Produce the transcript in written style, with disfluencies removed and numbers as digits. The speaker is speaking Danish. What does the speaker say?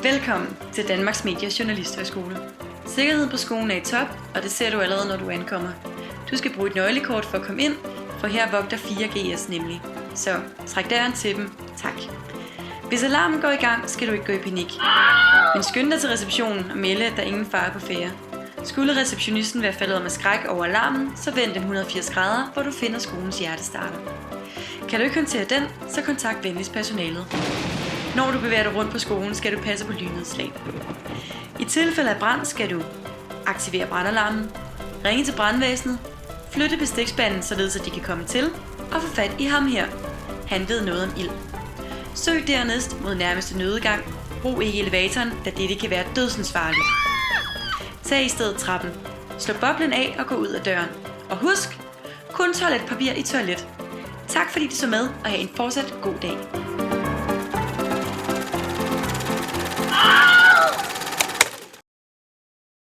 Velkommen til Danmarks Medie- og Journalisthøjskole. Sikkerheden på skolen er i top, og det ser du allerede, når du ankommer. Du skal bruge et nøglekort for at komme ind, for her vogter 4GS nemlig. Så træk døren til dem. Tak. Hvis alarmen går i gang, skal du ikke gå i panik. Men skynd dig til receptionen og melde, at der er ingen fare på færde. Skulle receptionisten være faldet om af skræk over alarmen, så vend den 180 grader, hvor du finder skolens hjertestarter. Kan du ikke håndtere den, så kontakt venligst personalet. Når du bevæger dig rundt på skolen, skal du passe på lynnedslag. I tilfælde af brand skal du aktivere brandalarmen, ringe til brandvæsenet, flytte bestiksspanden, således at de kan komme til, og få fat i ham her. Han ved noget om ild. Søg dernæst mod nærmeste nødgang. Brug ikke elevatoren, da dette kan være dødsensfarligt. Tag i stedet trappen. Slå boblen af og gå ud af døren. Og husk, kun toiletpapir i toilet. Tak fordi du så med, og have en fortsat god dag.